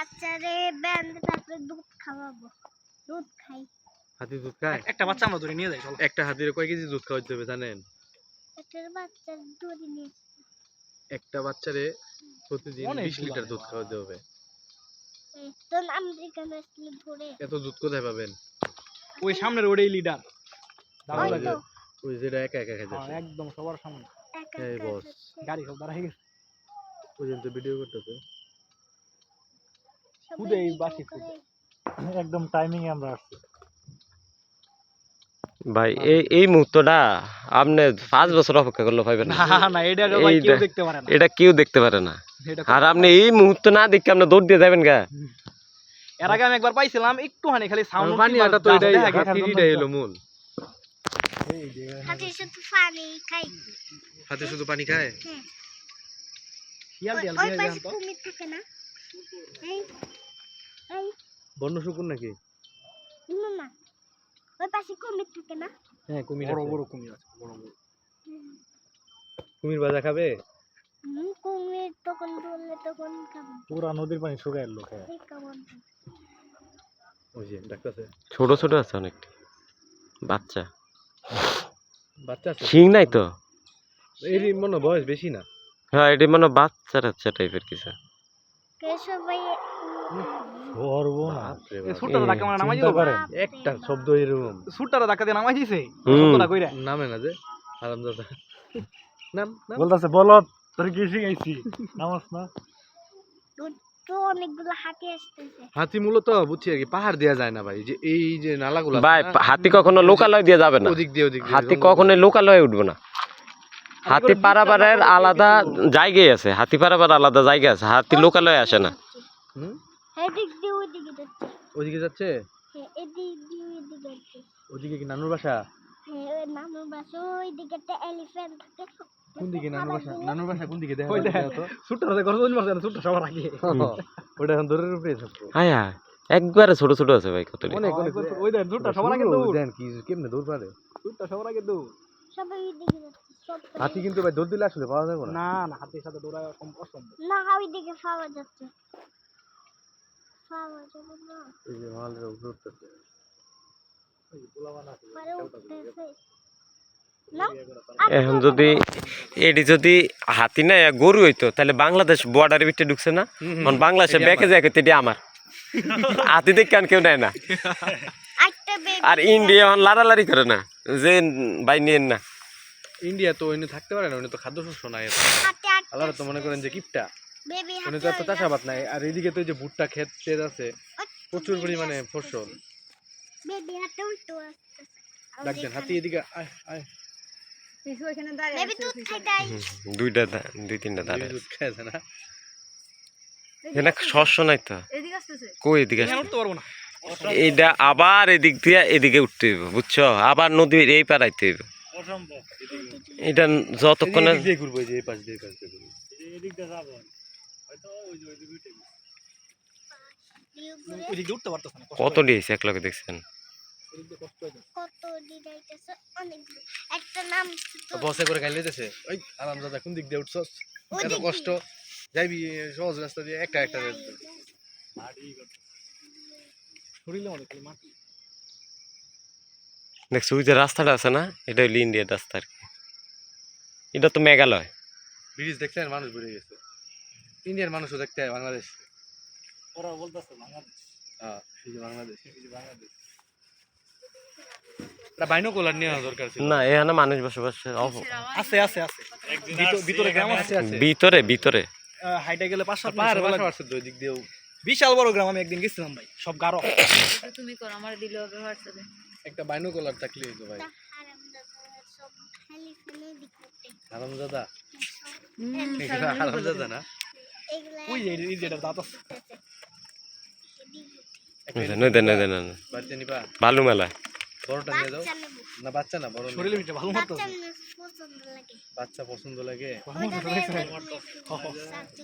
বাচ্চারে বেঁধে তারপরে দুধ খাওয়াবো। দুধ খাই। হাতি দুধ খায়? একটা বাচ্চা আমরা ধরে নিয়ে যাই চলো। একটা হাতির কয় কেজি দুধ খাওয়াইতে হবে জানেন? একটা বাচ্চার দুধ নিয়ে একটা বাচ্চারে প্রতিদিন 20 লিটার দুধ খাওয়াতে হবে। তো আমেরিকান আসলে ধরে এত দুধ কোথায় পাবেন? ওই সামনের ওটাই লিডার। ওই যেটা একা একা খাইতে হ্যাঁ একদম সবার সামনে। এই বস গাড়ি সব দাঁড়াই গেছে। পর্যন্ত ভিডিও করতেছে। খুদে এই বাসি একদম টাইমিং এ আমরা আসছি ভাই এই মুহূর্তটা আপনি 5 বছর অপেক্ষা করলে পাইবেন না। না এটা ভাই কেউ দেখতে পারে না। এটা কেউ দেখতে পারে না। আর আপনি এই মুহূর্ত না দেখে আপনি দৌড় দিয়ে যাবেন গা। এর আগে আমি একবার পাইছিলাম একটুখানি খালি সাউন্ড পানিটা তো এটাই হাতিটা এলো মূল। হাতি শুধু পানি খাই। হাতি শুধু পানি খায়? হ্যাঁ। শিয়াল টিয়াল ওই দিয়ে পাশে যান তো। কুমির থাকে না? এই এই বন্য শুকুর নাকি? না ওই পাশে কুমির থাকে না? হ্যাঁ কুমির বড় আছে। বড় কুমির আছে বড় বড়। কুমির ভাজা খাবে? কুমির তখন ধরলে তখন খাবো। পুরা নদীর পানি শুকায় এলো খায় এই কেমন ওই যে ডাকতেছে। ছোট ছোট আছে অনেকটা বাচ্চা। বাচ্চা আছে? শিং নাই তো? এর মনে বয়স বেশি না। হ্যাঁ এটি মানে বাচ্চা টাচ্চা টাইপের কিছু। কে সবাই ধরবো না এই সুটটা ধাক্কা মারা নামাই চিন্তা দিও। করেন একটা শব্দ এরকম সুটটা ধাক্কা দিয়ে নামাই দিছে। হুম। শব্দটা কইরা। নামে না যে হারামজাদা। নাম নাম বলতাছে বলত তোর কি শিখাইছি নামাস না তো অনেকগুলো হাতি আসতেছে। হাতি মূলত বুঝছি আর কি পাহাড় দেয়া যায় না ভাই, যে এই যে নালাগুলো ভাই হাতি কখনো লোকালয় দিয়ে যাবে না। ওদিক দিয়ে হাতি কখনোই লোকালয়ে উঠবে না। হাতি পারাবারের আলাদা জায়গায় আছে। হাতি পারাবার আলাদা জায়গা আছে। হাতি লোকালয়ে আসে না। এদিক দিয়ে ওইদিকে যাচ্ছে। ওদিকে যাচ্ছে? হ্যাঁ এদিক দিয়ে ওইদিকে যাচ্ছে। ওদিকে কি নানুর বাসা? হ্যাঁ ওই নানুর বাসা ওইদিকে একটা এলিফ্যান্ট থাকে। কোন দিকে নানুর বাসা? নানুর বাসা কোন দিকে দেখা ওই দেখ তো? সুটটা ধাক্কা গরম মারছে না সুটটা সবার আগে। ওটা এখন দূরের উপরে থাকবো। হ্যাঁ হ্যাঁ একবারে ছোট ছোট আছে ভাই কত। অনেক অনেক ওই দেখ সুটটা সবার আগে দৌড়। দেন কি কেমনে দৌড় পারে? সুটটা সবার আগে দৌড়। সবাই ওইদিকে যাচ্ছে। সব হাতি কিন্তু ভাই দৌড় দিলে আসলে পাওয়া যাবে না। না না হাতির সাথে দৌড়া অসম্ভব। না ওইদিকে পাওয়া যাচ্ছে। পাওয়া যাবে না। এই যে মালের উপরে উঠতেছে। পরে উঠতেছে। না এখন যদি এটি যদি হাতি না গরু হইতো তাহলে বাংলাদেশ বর্ডারের ভিতরে ঢুকছে না। এখন বাংলাদেশে ব্যাকে যায় এটি আমার হাতি দেখে কেউ নেয় না। একটা বেবি আর ইন্ডিয়া এখন লাড়ালাড়ি করে না যে ভাই নিয়েন না। ইন্ডিয়া তো ওইনে থাকতে পারে না, ওইনে তো খাদ্যশস্য নাই। হাতে আল্লাহ তো মনে করেন যে কিপটা, বেবি ওইনে তো এত চাষাবাদ নাই। আর এইদিকে তো এই যে ভুট্টা ক্ষেত টেত আছে, প্রচুর পরিমাণে ফসল। বেবি হাতে উল্টো আসতেছে। ডাকছেন হাতি এদিকে আয় আয়। বেবি দুধ খাইতাই। দুই তিনটা দাঁড়া দুধ খাইছে না? এটা শস্য নাই তো কই এদিকে এখানে উঠতে পারবো না। এইটা আবার এদিক দিয়ে এদিকে উঠতে হইব বুঝছো। আবার নদীর এই পারাইতে হইব। অসম্ভব এটা যতক্ষণ এদিক দিয়ে ঘুরবো, এই যে এই পাশ দিয়ে ঘুরবো। এদিক দিয়ে যাবো হয়তো ওই যে ওইদিকে উঠে গেছে ওই দিকে উঠতে পারতেছ না। কত দিয়েছে এক লগে দেখছেন। কত দিদাইতেছে অনেক দূর। একটা নাম তো বসে করে গাইলে দিতেছে, ওই আরামজাদা কোন দিক দিয়ে উঠছস? এত কষ্ট যাইবি সহজ রাস্তা দিয়ে একটা একটা। শরীরে অনেক খালি মাটি। দেখছো ওই যে রাস্তাটা আছে না, এটা হইল ইন্ডিয়ার রাস্তা আর কি। এটা তো মেঘালয়। ব্রিজ দেখছেন? মানুষ বেড়ে গেছে। ইন্ডিয়ার মানুষও দেখতে হয় বাংলাদেশ। ওরা বলতেছে বাংলাদেশ হ্যাঁ এই যে বাংলাদেশ, এই যে বাংলাদেশ। এটা বাইনোকুলার নেওয়া দরকার ছিল। না এখানে মানুষ বসবাস আছে আছে আছে। ভিতরে গ্রাম আছে। ভিতরে ভিতরে হাইটে গেলে 5-7 পাহাড় মিনিট বাসা আছে দুই দিক দিয়েও। বিশাল বড় গ্রাম। আমি একদিন গেছিলাম ভাই, সব গারো। তুমি করো আমার দিলে হোয়াটসঅ্যাপে। একটা বাইনোকুলার থাকলে হইতো ভাই। হারামদাদা সব খালি ফেলে দিতে। হারামজাদা সারা হারামজাদা না এগুলা ওই যে এই যেটা দাঁত আছে। নদী নদী না বাড়িতে নিবা? বালু মেলা বড়টা নিয়ে যাও। বাচ্চা নেব। না বাচ্চা না বড়। শরীরে ভিতরে ভালো বাচ্চা মারতেছে। নেব পছন্দ লাগে। বাচ্চা পছন্দ লাগে। ওইটা শান্তি